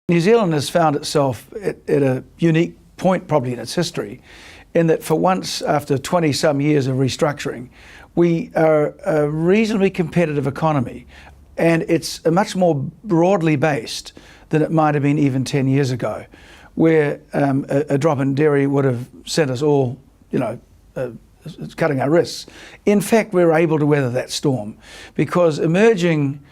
New Zealand has found itself at a unique point probably in its history, in that for once after 20 some years of restructuring, we are a reasonably competitive economy, and it's a much more broadly based than it might have been even 10 years ago, where a drop in dairy would have sent us all, cutting our wrists. In fact, we're able to weather that storm because emerging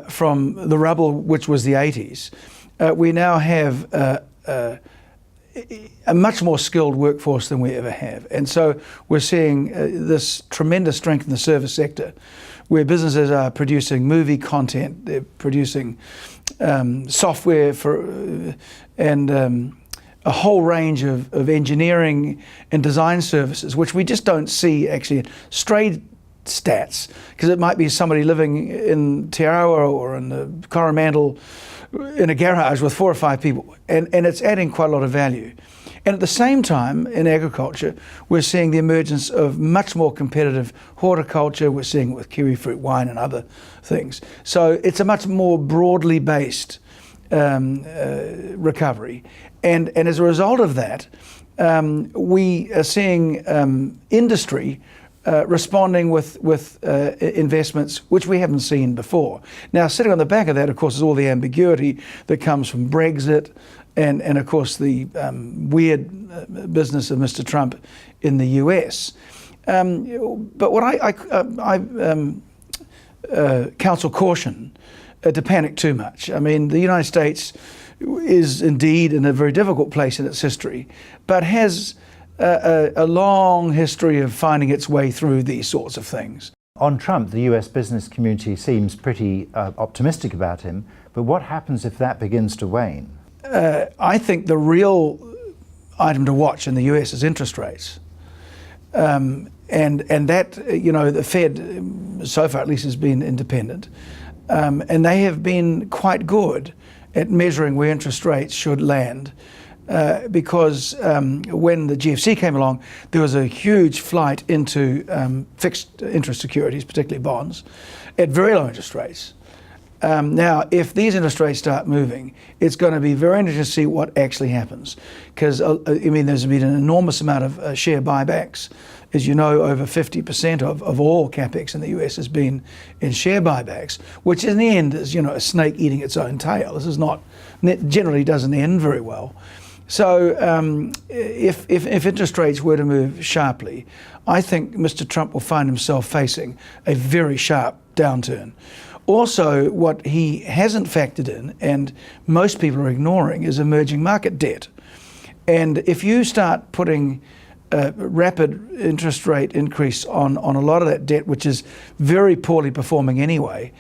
from the rubble, which was the 80s, we now have a much more skilled workforce than we ever have. And so we're seeing this tremendous strength in the service sector, where businesses are producing movie content, they're producing software and a whole range of engineering and design services, which we just don't see actually in straight stats, because it might be somebody living in Te Arawa or in the Coromandel in a garage with 4 or 5 people, and it's adding quite a lot of value. And at the same time, in agriculture, we're seeing the emergence of much more competitive horticulture. We're seeing it with kiwi fruit wine and other things. So it's a much more broadly based recovery. And as a result of that, we are seeing industry responding with investments which we haven't seen before. Now, sitting on the back of that, of course, is all the ambiguity that comes from Brexit and of course, the weird business of Mr. Trump in the US. But what I counsel caution to panic too much. I mean, the United States is indeed in a very difficult place in its history, but has a long history of finding its way through these sorts of things. On Trump, the US business community seems pretty optimistic about him, but what happens if that begins to wane? I think the real item to watch in the US is interest rates. And that, the Fed, so far at least, has been independent. And they have been quite good at measuring where interest rates should land. Because when the GFC came along, there was a huge flight into fixed interest securities, particularly bonds, at very low interest rates. Now, if these interest rates start moving, it's going to be very interesting to see what actually happens. Because, there's been an enormous amount of share buybacks. As you know, over 50% of all CapEx in the US has been in share buybacks, which in the end is, a snake eating its own tail. This is not, generally doesn't end very well. So if interest rates were to move sharply, I think Mr. Trump will find himself facing a very sharp downturn. Also, what he hasn't factored in, and most people are ignoring, is emerging market debt. And if you start putting rapid interest rate increase on a lot of that debt, which is very poorly performing anyway,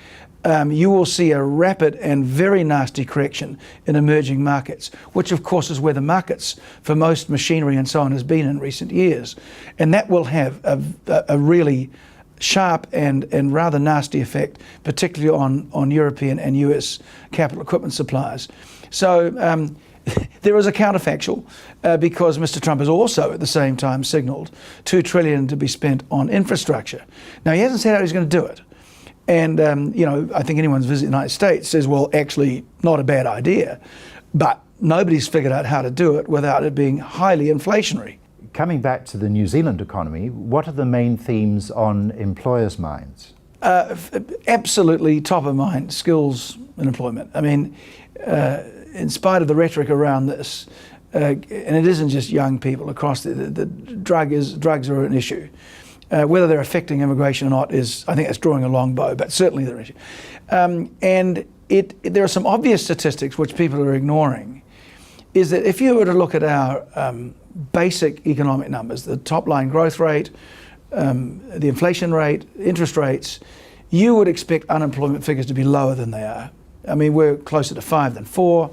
you will see a rapid and very nasty correction in emerging markets, which of course is where the markets for most machinery and so on has been in recent years. And that will have a really sharp and rather nasty effect, particularly on European and US capital equipment suppliers. So there is a counterfactual because Mr. Trump has also at the same time signalled $2 trillion to be spent on infrastructure. Now, he hasn't said how he's going to do it. And, I think anyone who's visited the United States says, well, actually, not a bad idea. But nobody's figured out how to do it without it being highly inflationary. Coming back to the New Zealand economy, what are the main themes on employers' minds? Absolutely top of mind, skills and employment. I mean, in spite of the rhetoric around this, and it isn't just young people across the drugs are an issue. Whether they're affecting immigration or not is, I think that's drawing a long bow, but certainly they're an issue. And there are some obvious statistics which people are ignoring, is that if you were to look at our basic economic numbers, the top line growth rate, the inflation rate, interest rates, you would expect unemployment figures to be lower than they are. I mean, we're closer to 5 than 4,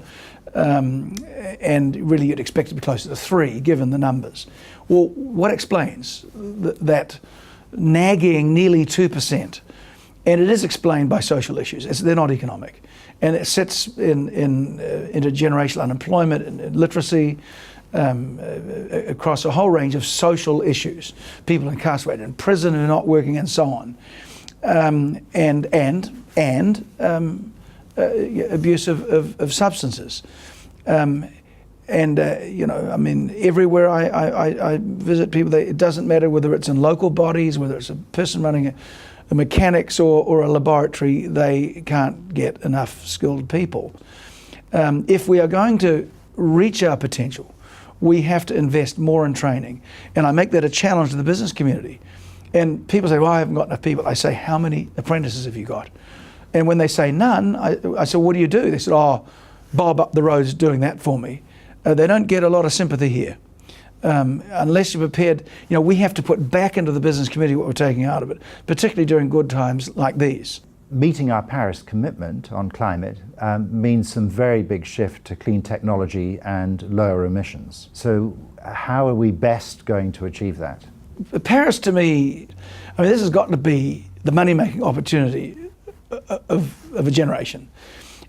and really you'd expect it to be closer to 3 given the numbers. Well, what explains that nagging nearly 2%? And it is explained by social issues. They're not economic. And it sits in intergenerational unemployment and literacy, across a whole range of social issues. People incarcerated in prison who are not working and so on. abuse of substances. Everywhere I visit people, it doesn't matter whether it's in local bodies, whether it's a person running a mechanics or a laboratory, they can't get enough skilled people. If we are going to reach our potential, we have to invest more in training. And I make that a challenge to the business community. And people say, well, I haven't got enough people. I say, how many apprentices have you got? And when they say none, I say, what do you do? They said, oh, Bob up the road's doing that for me. They don't get a lot of sympathy here. Unless you're prepared, we have to put back into the business community what we're taking out of it, particularly during good times like these. Meeting our Paris commitment on climate means some very big shift to clean technology and lower emissions. So how are we best going to achieve that? Paris, to me, this has got to be the money-making opportunity of a generation.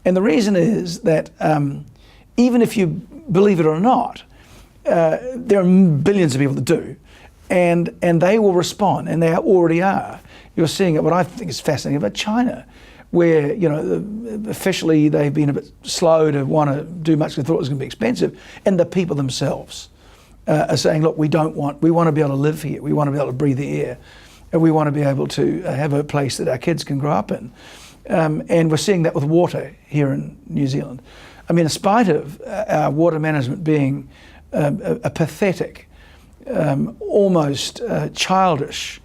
And the reason is that even if you believe it or not, there are billions of people that do, and they will respond, and they already are. You're seeing it. What I think is fascinating about China, where officially they've been a bit slow to want to do much. They thought it was going to be expensive, and the people themselves are saying, "Look, we want to be able to live here. We want to be able to breathe the air, and we want to be able to have a place that our kids can grow up in." And we're seeing that with water here in New Zealand. In spite of our water management being a pathetic, almost childish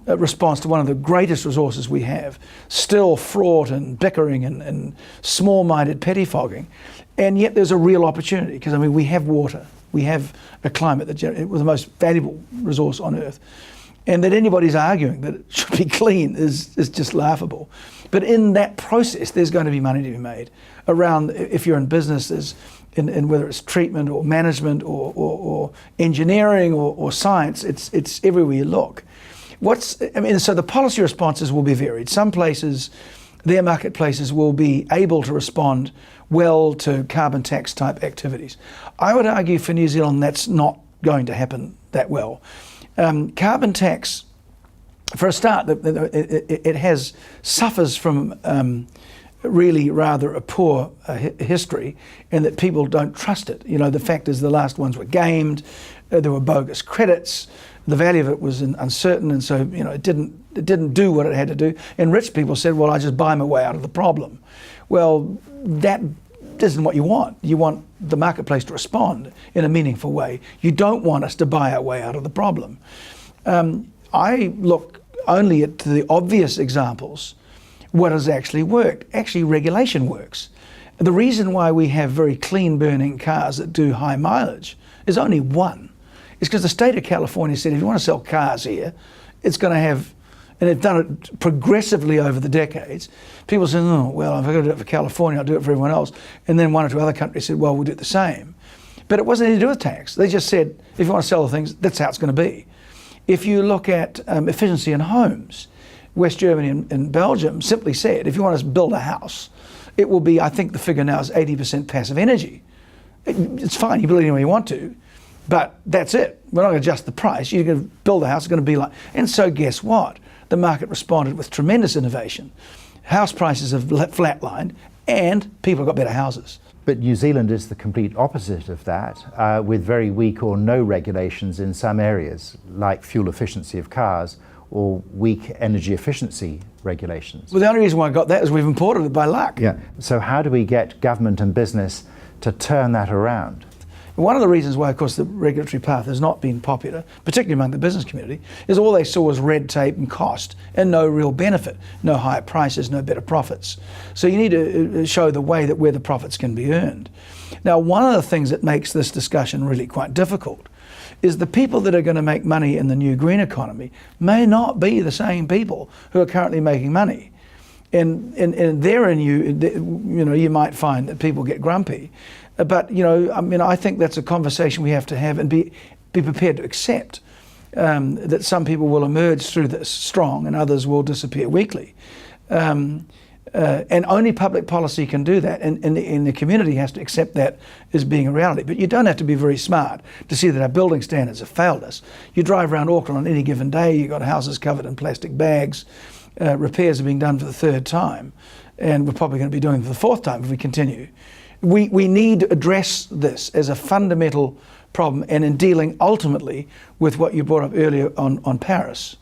response to one of the greatest resources we have, still fraught and bickering and small-minded pettifogging, and yet there's a real opportunity because we have water, we have a climate that it was the most valuable resource on Earth, and that anybody's arguing that it should be clean is just laughable. But in that process, there's going to be money to be made around, if you're in business, in whether it's treatment or management or engineering or science, it's everywhere you look. So the policy responses will be varied. Some places, their marketplaces will be able to respond well to carbon tax type activities. I would argue for New Zealand that's not going to happen that well. Carbon tax, for a start, it suffers from really rather a poor history, in that people don't trust it. The fact is the last ones were gamed, there were bogus credits, the value of it was uncertain, and so it didn't do what it had to do. And rich people said, well, I just buy my way out of the problem. Well, that isn't what you want. You want the marketplace to respond in a meaningful way. You don't want us to buy our way out of the problem. I look only at the obvious examples. What has actually worked? Actually, regulation works. The reason why we have very clean burning cars that do high mileage is only one. It's because the state of California said, if you want to sell cars here, it's going to have, and they've done it progressively over the decades. People said, oh, well, if I've got to do it for California, I'll do it for everyone else. And then one or two other countries said, well, we'll do it the same. But it wasn't anything to do with tax. They just said, if you want to sell the things, that's how it's going to be. If you look at efficiency in homes, West Germany and Belgium simply said, if you want to build a house, it will be, I think the figure now is 80% passive energy. It's fine, you build it anywhere you want to, but that's it. We're not going to adjust the price. You're going to build a house, it's going to be like, and so guess what? The market responded with tremendous innovation. House prices have flatlined and people have got better houses. But New Zealand is the complete opposite of that, with very weak or no regulations in some areas, like fuel efficiency of cars or weak energy efficiency regulations. Well, the only reason why I got that is we've imported it by luck. Yeah. So how do we get government and business to turn that around? One of the reasons why, of course, the regulatory path has not been popular, particularly among the business community, is all they saw was red tape and cost and no real benefit, no higher prices, no better profits. So you need to show the way that where the profits can be earned. Now, one of the things that makes this discussion really quite difficult is the people that are going to make money in the new green economy may not be the same people who are currently making money. And therein you might find that people get grumpy. But I think that's a conversation we have to have and be prepared to accept that some people will emerge through this strong and others will disappear weakly. And only public policy can do that, and the community has to accept that as being a reality. But you don't have to be very smart to see that our building standards have failed us. You drive around Auckland on any given day, you've got houses covered in plastic bags, repairs are being done for the third time. and we're probably going to be doing it for the fourth time if we continue. We need to address this as a fundamental problem, and in dealing ultimately with what you brought up earlier on Paris.